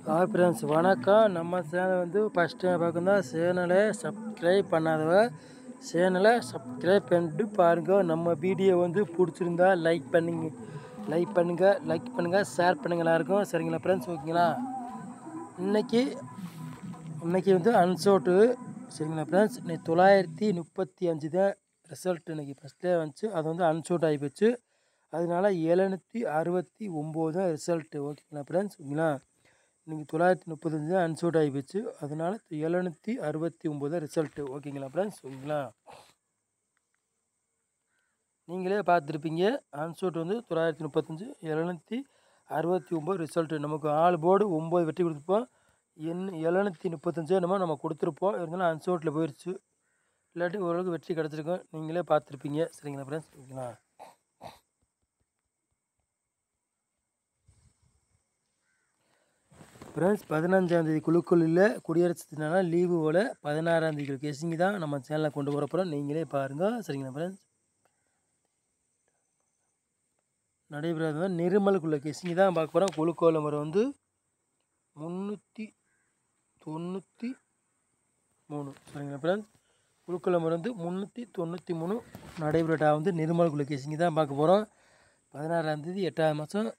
Hi friends, வணக்கம். நம்ம channel வந்து ஃபஸ்ட் டைம் பார்க்கணுன்னா சேனலை சப்ஸ்கிரைப் பண்ணாதவ சேனலை சப்ஸ்கிரைப் பண்ணிட்டு பாருங்கள். நம்ம வீடியோ வந்து பிடிச்சிருந்தா லைக் பண்ணுங்கள், ஷேர் பண்ணுங்கள் எல்லாருக்கும். சரிங்களா ஃப்ரெண்ட்ஸ்? ஓகேங்களா? இன்றைக்கி வந்து அன்சோட்டு. சரிங்களா ஃப்ரெண்ட்ஸ்? இன்னைக்கு 935 தான் ரிசல்ட். இன்றைக்கி ஃபஸ்ட்டே வந்துச்சு, அது வந்து அன்சோட் ஆகிப்போச்சு. அதனால 769 தான் ரிசல்ட்டு. ஓகேங்களா ஃப்ரெண்ட்ஸ்? ஓகேங்களா? இன்றைக்கி 935 தான் அன்சோட் ஆகிப்போச்சு. அதனால் 769 தான் ரிசல்ட்டு. ஓகேங்களா ஃப்ரெண்ட்ஸ்? ஓகேங்களா? நீங்களே பார்த்துருப்பீங்க. அன்சோட் வந்து 935, 769 ரிசல்ட்டு. நமக்கு 4 போர்டு 9 வெட்டி கொடுத்துருப்போம். 735 என்னமோ நம்ம கொடுத்துருப்போம். இருந்தாலும் அன்சோட்டில் போயிடுச்சு. இல்லாட்டி ஓரளவுக்கு வெற்றி கிடச்சிருக்கோம். நீங்களே பார்த்துருப்பீங்க. சரிங்களா ஃப்ரெண்ட்ஸ்? ஓகேங்களா? ஃப்ரெண்ட்ஸ், 15ஆந்தேதி குழுக்களில் குடியரசு தினம் லீவு போல் 16ஆந்தேதி கெஸிங் தான் நம்ம சேனலில் கொண்டு வர போகிறோம். நீங்களே பாருங்கள். சரிங்களா ஃப்ரெண்ட்ஸ்? நடைபெறாத நிர்மலுக்குள்ள கெஸிங் தான் பார்க்க போகிறோம். குழுக்கோள் நம்பர் வந்து 393. சரிங்களா ஃப்ரெண்ட்ஸ்? குழுக்கள் நம்பர் வந்து 393. நடைபெறட்டா வந்து நிர்மலுக்குள்ள கெஸிங் தான் பார்க்க போகிறோம். 16ஆந்தேதி 8ஆவது மாதம்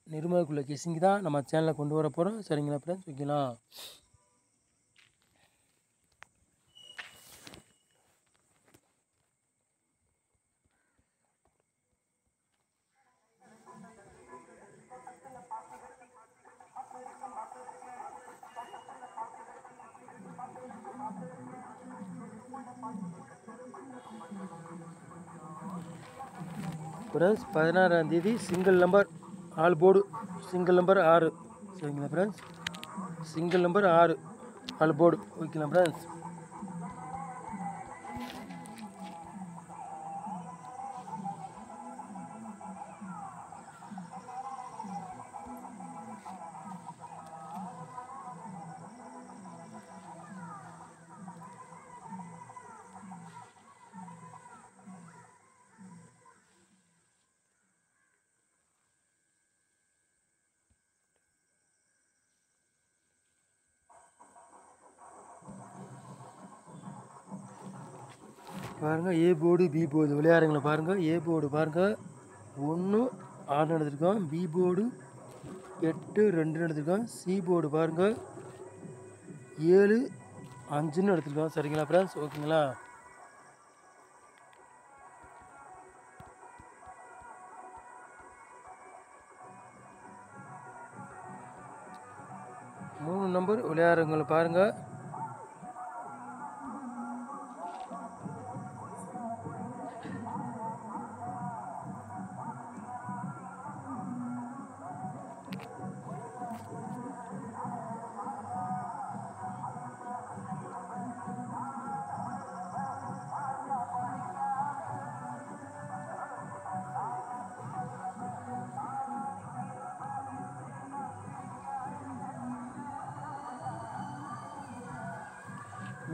நிர்மலுக்குள்ள கெஸிங் தான் நம்ம சேனலில் கொண்டு வர போகிறோம். சரிங்களா ஃப்ரெண்ட்ஸ்? ஓகேங்களா? ஃப்ரெண்ட்ஸ், 16ஆந்தேதி single number all board single number 6. சரிங்களா friends? Single number 6 all board. ஓகேங்களா ஃப்ரெண்ட்ஸ்? பாருங்கள், ஏ போர்டு பி போர்டு விளையாடுங்களா பாருங்கள். ஏ போர்டு பாருங்கள் 1 6 எடுத்துருக்கோம். பி போர்டு 8 2 எடுத்துருக்கோம். சி போர்டு பாருங்கள் 7 5 எடுத்துருக்கோம். சரிங்களா ஃப்ரெண்ட்ஸ்? ஓகேங்களா? மூணு நம்பர் விளையாடுறவங்களை பாருங்கள்.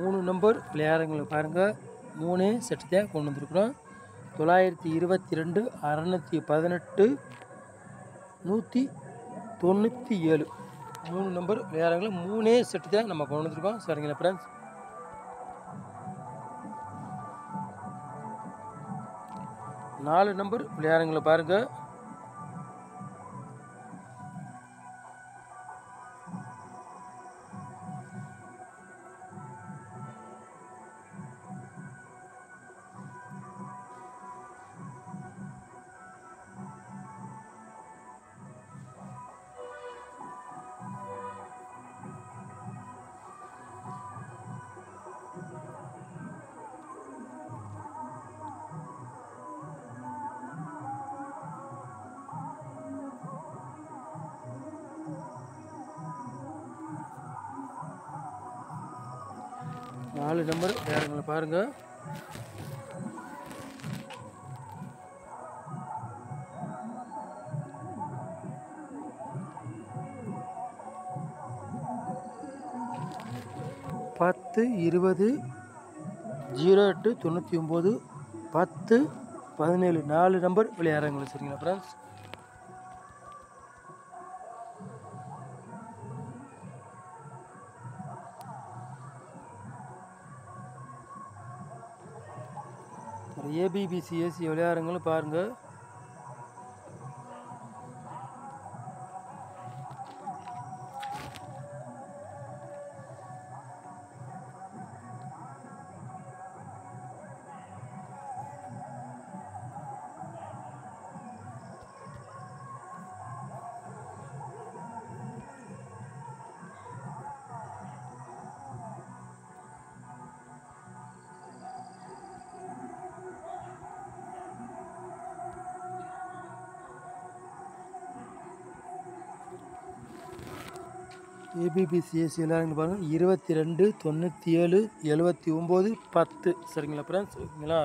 மூணு நம்பர் விளையாடுறவங்களை பாருங்கள். 3 செட்டு தான் கொண்டு வந்துருக்குறோம். 922, 618, 197. 3 நம்பர் விளையாடுறவங்களை 3 செட்டு தான் நம்ம கொண்டு வந்துருக்கோம். சரிங்களா ஃப்ரெண்ட்ஸ்? 4 நம்பர் விளையாடுறவங்களை பாருங்கள். நாலு நம்பர் விளையாடுறவங்களை பாருங்கள். பத்து 20 08 99 10 17 4 நம்பர் விளையாடுறாங்களா? சரிங்களா ஃப்ரெண்ட்ஸ்? ஒரு ஏபிபிசி ஏசி விளையாடுறவங்களும் பாருங்கள். ஏபிபிசி ஏசி விளையாடுங்க பாருங்கள். 22 97 79 10 சரிங்களா ஃப்ரெண்ட்ஸ், ஓகேங்களா?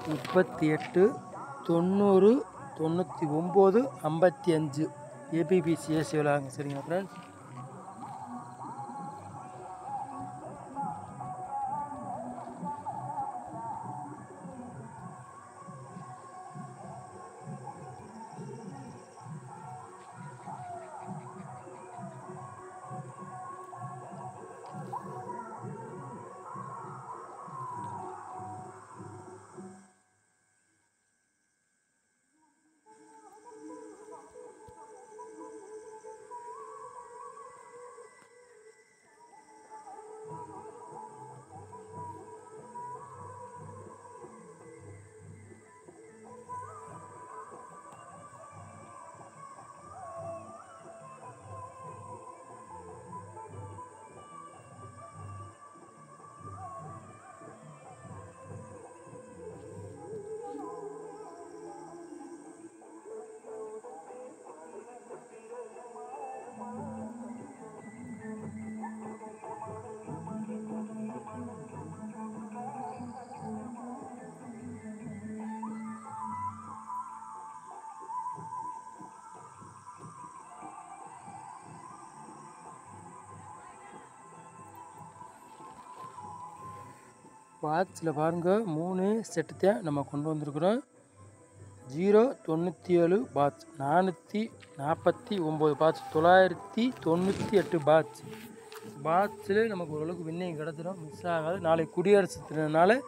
முப்பத்தி 90 99 55 ஏபிபிசி ஏசி விளையாடுங்க சரிங்களா ஃப்ரெண்ட்ஸ். பாக்ஸில் பாருங்கள் 3 செட்டு தான் நம்ம கொண்டு வந்திருக்கிறோம். 097 பாட்ச், 449 பாட்ச், 998 பாட்ச். பாட்சில் நமக்கு ஓரளவுக்கு வின்னிங் கிடச்சிடும், மிஸ் ஆகாது. நாளைக்கு குடியரசு தினனால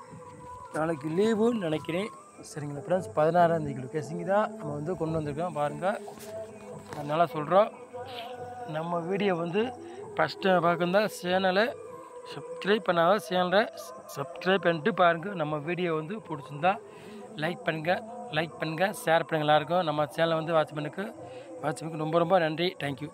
நாளைக்கு லீவுன்னு நினைக்கிறேன் சரிங்களா ஃப்ரெண்ட்ஸ். 16ஆம் தேதி கேசிங்க தான் நம்ம வந்து கொண்டு வந்திருக்கோம் பாருங்கள். அதனால் சொல்கிறோம், நம்ம வீடியோ வந்து ஃபஸ்ட்டு பார்க்குறதா சேனலை சப்ஸ்கிரைப் பண்ணாத சேனலை சப்ஸ்கிரைப் பண்ணிட்டு பாருங்கள். நம்ம வீடியோ வந்து பிடிச்சிருந்தா லைக் பண்ணுங்கள், ஷேர் பண்ணுங்கள் எல்லாருக்கும். நம்ம சேனலை வந்து வாட்ச் பண்ணுக்கு ரொம்ப ரொம்ப நன்றி. தேங்க்யூ.